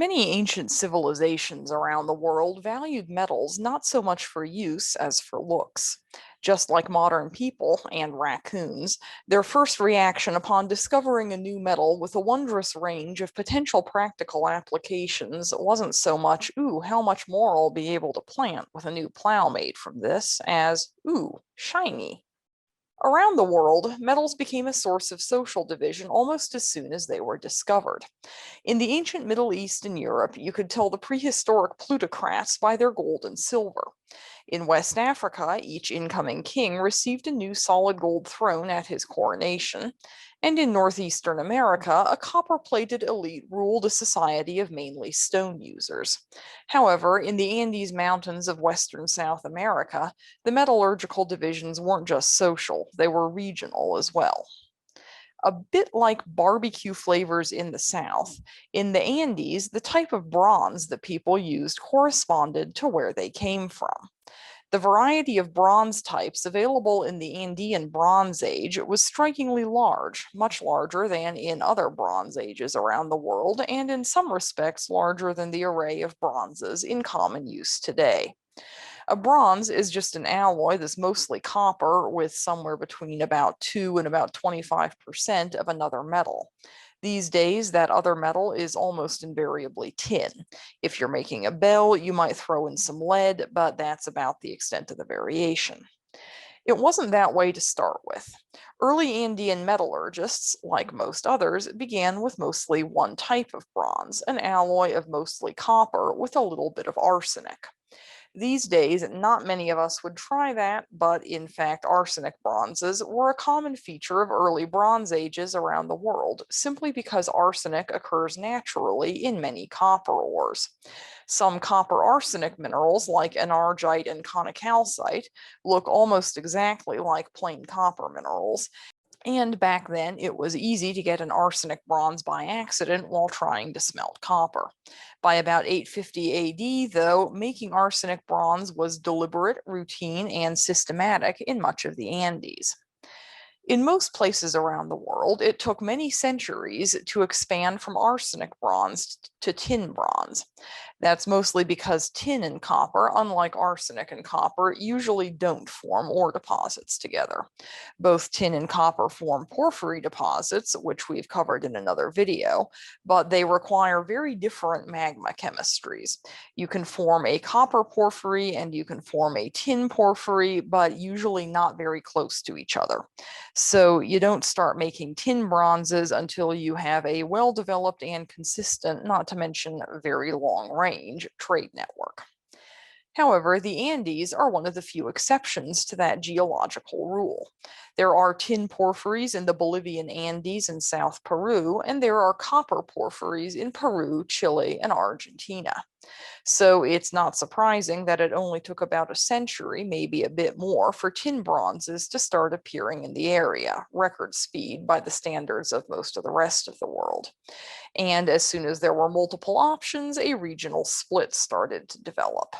Many ancient civilizations around the world valued metals not so much for use as for looks. Just like modern people and raccoons, their first reaction upon discovering a new metal with a wondrous range of potential practical applications wasn't so much, ooh, how much more I'll be able to plant with a new plow made from this, as, ooh, shiny. Around the world, metals became a source of social division almost as soon as they were discovered. In the ancient Middle East and Europe, you could tell the prehistoric plutocrats by their gold and silver. In West Africa, each incoming king received a new solid gold throne at his coronation. And in northeastern America, a copper plated elite ruled a society of mainly stone users. However, in the Andes Mountains of western South America, the metallurgical divisions weren't just social, they were regional as well. A bit like barbecue flavors in the South, in the Andes, the type of bronze that people used corresponded to where they came from. The variety of bronze types available in the Andean Bronze Age was strikingly large, much larger than in other Bronze Ages around the world, and in some respects larger than the array of bronzes in common use today. A bronze is just an alloy that's mostly copper with somewhere between about 2 and about 25% of another metal. These days, that other metal is almost invariably tin. If you're making a bell, you might throw in some lead, but that's about the extent of the variation. It wasn't that way to start with. Early Andean metallurgists, like most others, began with mostly one type of bronze, an alloy of mostly copper with a little bit of arsenic. These days, not many of us would try that, but in fact, arsenic bronzes were a common feature of early Bronze Ages around the world, simply because arsenic occurs naturally in many copper ores. Some copper arsenic minerals, like enargite and conocalcite, look almost exactly like plain copper minerals, and back then, it was easy to get an arsenic bronze by accident while trying to smelt copper. By about 850 AD, though, making arsenic bronze was deliberate, routine, and systematic in much of the Andes. In most places around the world, it took many centuries to expand from arsenic bronze to tin bronze. That's mostly because tin and copper, unlike arsenic and copper, usually don't form ore deposits together. Both tin and copper form porphyry deposits, which we've covered in another video, but they require very different magma chemistries. You can form a copper porphyry and you can form a tin porphyry, but usually not very close to each other. So you don't start making tin bronzes until you have a well-developed and consistent, not to mention very long range, trade network. However, the Andes are one of the few exceptions to that geological rule. There are tin porphyries in the Bolivian Andes and South Peru, and there are copper porphyries in Peru, Chile, and Argentina. So it's not surprising that it only took about a century, maybe a bit more, for tin bronzes to start appearing in the area, record speed by the standards of most of the rest of the world. And as soon as there were multiple options, a regional split started to develop.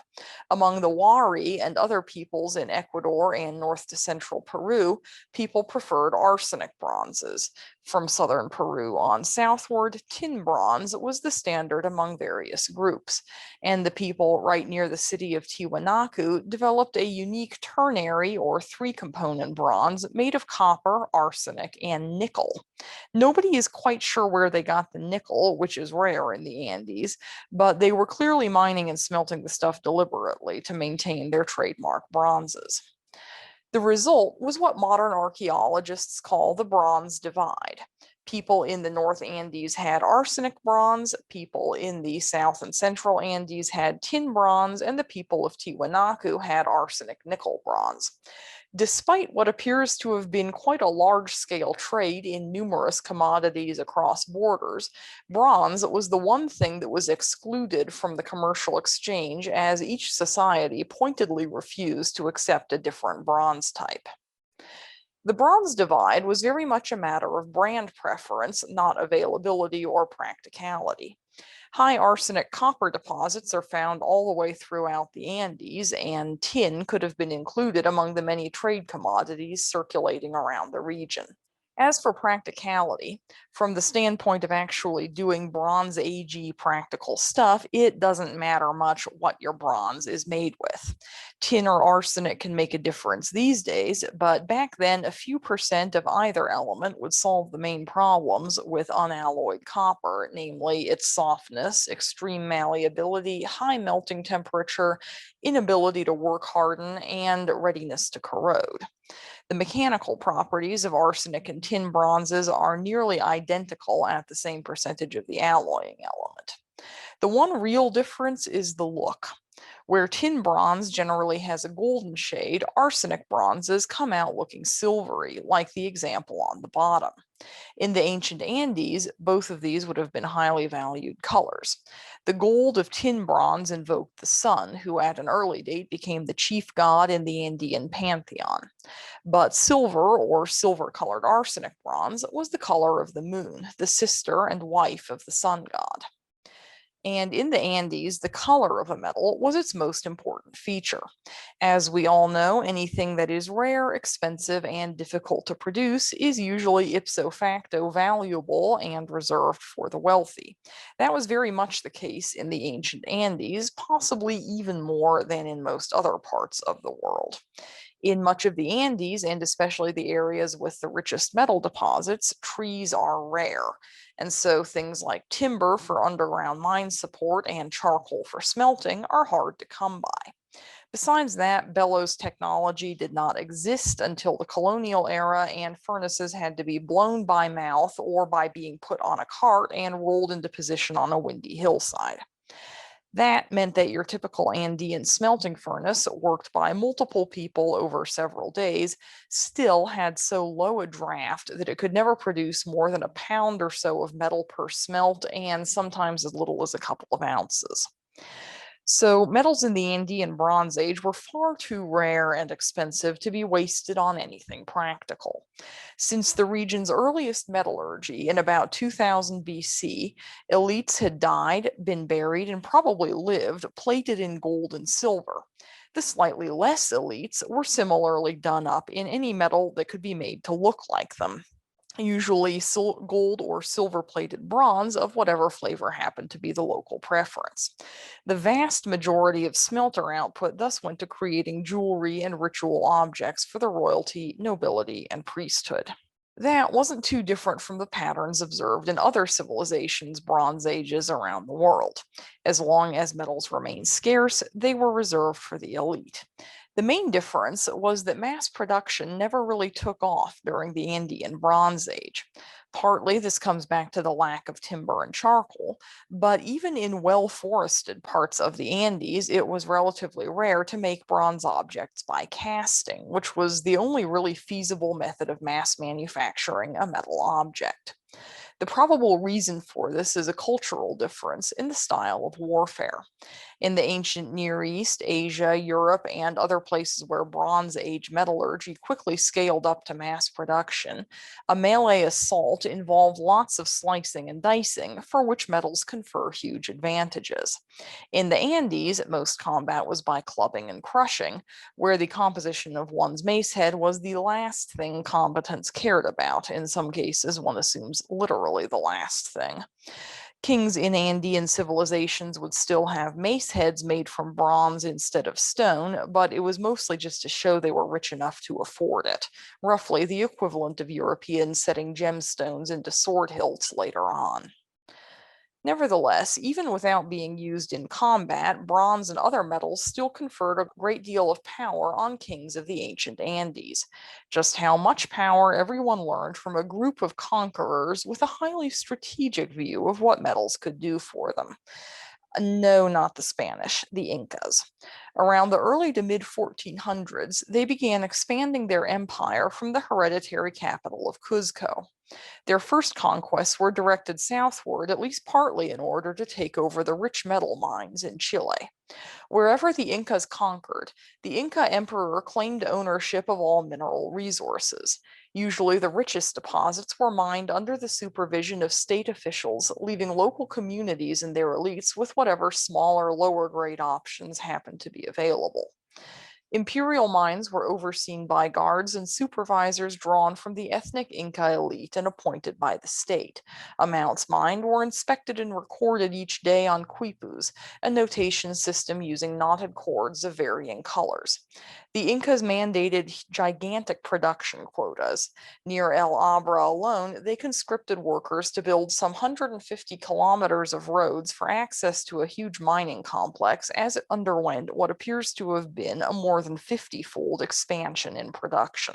Among the Wari and other peoples in Ecuador and north to central Peru, people preferred arsenic bronzes. From southern Peru on southward, tin bronze was the standard among various groups, and the people right near the city of Tiwanaku developed a unique ternary or three-component bronze made of copper, arsenic, and nickel. Nobody is quite sure where they got the nickel, which is rare in the Andes, but they were clearly mining and smelting the stuff deliberately to maintain their trademark bronzes. The result was what modern archaeologists call the Bronze Divide. People in the North Andes had arsenic bronze, people in the South and Central Andes had tin bronze, and the people of Tiwanaku had arsenic nickel bronze. Despite what appears to have been quite a large-scale trade in numerous commodities across borders, bronze was the one thing that was excluded from the commercial exchange, as each society pointedly refused to accept a different bronze type. The bronze divide was very much a matter of brand preference, not availability or practicality. High arsenic copper deposits are found all the way throughout the Andes, and tin could have been included among the many trade commodities circulating around the region. As for practicality, from the standpoint of actually doing Bronze Age practical stuff, it doesn't matter much what your bronze is made with. Tin or arsenic can make a difference these days, but back then, a few percent of either element would solve the main problems with unalloyed copper, namely its softness, extreme malleability, high melting temperature, inability to work harden, and readiness to corrode. The mechanical properties of arsenic and tin bronzes are nearly identical at the same percentage of the alloying element. The one real difference is the look. Where tin bronze generally has a golden shade, arsenic bronzes come out looking silvery, like the example on the bottom. In the ancient Andes, both of these would have been highly valued colors. The gold of tin bronze invoked the sun, who at an early date became the chief god in the Andean pantheon. But silver, or silver colored arsenic bronze, was the color of the moon, the sister and wife of the sun god. And in the Andes, the color of a metal was its most important feature. As we all know, anything that is rare, expensive, and difficult to produce is usually ipso facto valuable and reserved for the wealthy. That was very much the case in the ancient Andes, possibly even more than in most other parts of the world. In much of the Andes, and especially the areas with the richest metal deposits, trees are rare. And so things like timber for underground mine support and charcoal for smelting are hard to come by. Besides that, bellows technology did not exist until the colonial era, and furnaces had to be blown by mouth or by being put on a cart and rolled into position on a windy hillside. That meant that your typical Andean smelting furnace, worked by multiple people over several days, still had so low a draft that it could never produce more than a pound or so of metal per smelt, and sometimes as little as a couple of ounces. So, metals in the Andean Bronze Age were far too rare and expensive to be wasted on anything practical. Since the region's earliest metallurgy in about 2000 BC, elites had died, been buried, and probably lived plated in gold and silver. The slightly less elites were similarly done up in any metal that could be made to look like them, usually gold or silver plated bronze of whatever flavor happened to be the local preference. The vast majority of smelter output thus went to creating jewelry and ritual objects for the royalty, nobility, and priesthood. That wasn't too different from the patterns observed in other civilizations' Bronze Ages around the world. As long as metals remained scarce, they were reserved for the elite. The main difference was that mass production never really took off during the Andean Bronze Age. Partly this comes back to the lack of timber and charcoal, but even in well forested parts of the Andes, it was relatively rare to make bronze objects by casting, which was the only really feasible method of mass manufacturing a metal object. The probable reason for this is a cultural difference in the style of warfare. In the ancient Near East, Asia, Europe, and other places where Bronze Age metallurgy quickly scaled up to mass production, a melee assault involved lots of slicing and dicing, for which metals confer huge advantages. In the Andes, most combat was by clubbing and crushing, where the composition of one's mace head was the last thing combatants cared about. In some cases, one assumes literally the last thing. Kings in Andean civilizations would still have mace heads made from bronze instead of stone, but it was mostly just to show they were rich enough to afford it, roughly the equivalent of Europeans setting gemstones into sword hilts later on. Nevertheless, even without being used in combat, bronze and other metals still conferred a great deal of power on kings of the ancient Andes. Just how much power everyone learned from a group of conquerors with a highly strategic view of what metals could do for them. No, not the Spanish, the Incas. Around the early to mid 1400s, they began expanding their empire from the hereditary capital of Cuzco. Their first conquests were directed southward, at least partly in order to take over the rich metal mines in Chile. Wherever the Incas conquered, the Inca emperor claimed ownership of all mineral resources. Usually, the richest deposits were mined under the supervision of state officials, leaving local communities and their elites with whatever smaller, lower grade options happened to be available. Imperial mines were overseen by guards and supervisors drawn from the ethnic Inca elite and appointed by the state. Amounts mined were inspected and recorded each day on quipus, a notation system using knotted cords of varying colors. The Incas mandated gigantic production quotas. Near El Abra alone, they conscripted workers to build some 150 kilometers of roads for access to a huge mining complex as it underwent what appears to have been a more than 50-fold expansion in production.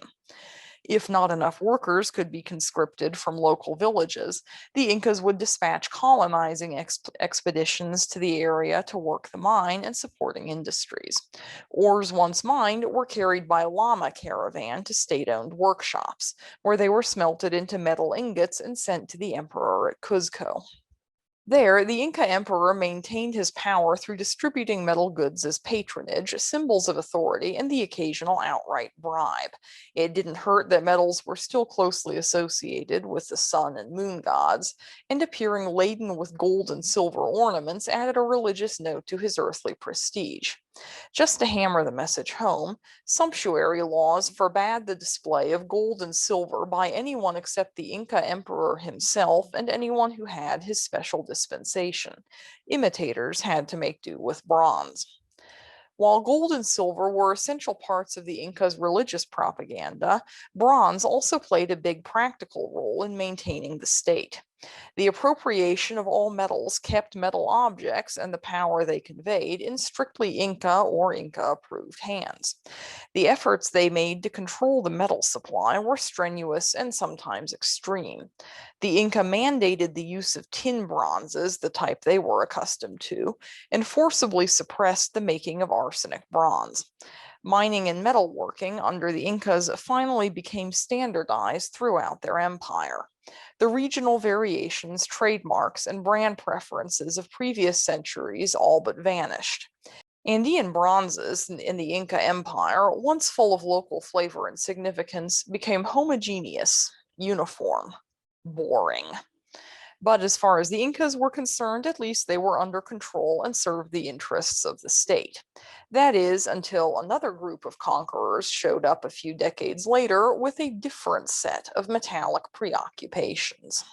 If not enough workers could be conscripted from local villages, the Incas would dispatch colonizing expeditions to the area to work the mine and supporting industries. Ores once mined were carried by llama caravan to state-owned workshops, where they were smelted into metal ingots and sent to the emperor at Cuzco. There, the Inca emperor maintained his power through distributing metal goods as patronage, symbols of authority, and the occasional outright bribe. It didn't hurt that metals were still closely associated with the sun and moon gods, and appearing laden with gold and silver ornaments added a religious note to his earthly prestige. Just to hammer the message home, sumptuary laws forbade the display of gold and silver by anyone except the Inca emperor himself and anyone who had his special dispensation. Imitators had to make do with bronze. While gold and silver were essential parts of the Incas' religious propaganda, bronze also played a big practical role in maintaining the state. The appropriation of all metals kept metal objects and the power they conveyed in strictly Inca or Inca approved hands. The efforts they made to control the metal supply were strenuous and sometimes extreme. The Inca mandated the use of tin bronzes, the type they were accustomed to, and forcibly suppressed the making of arsenic bronze. Mining and metalworking under the Incas finally became standardized throughout their empire. The regional variations, trademarks, and brand preferences of previous centuries all but vanished. Andean bronzes in the Inca Empire, once full of local flavor and significance, became homogeneous, uniform, boring. But as far as the Incas were concerned, at least they were under control and served the interests of the state. That is, until another group of conquerors showed up a few decades later with a different set of metallic preoccupations.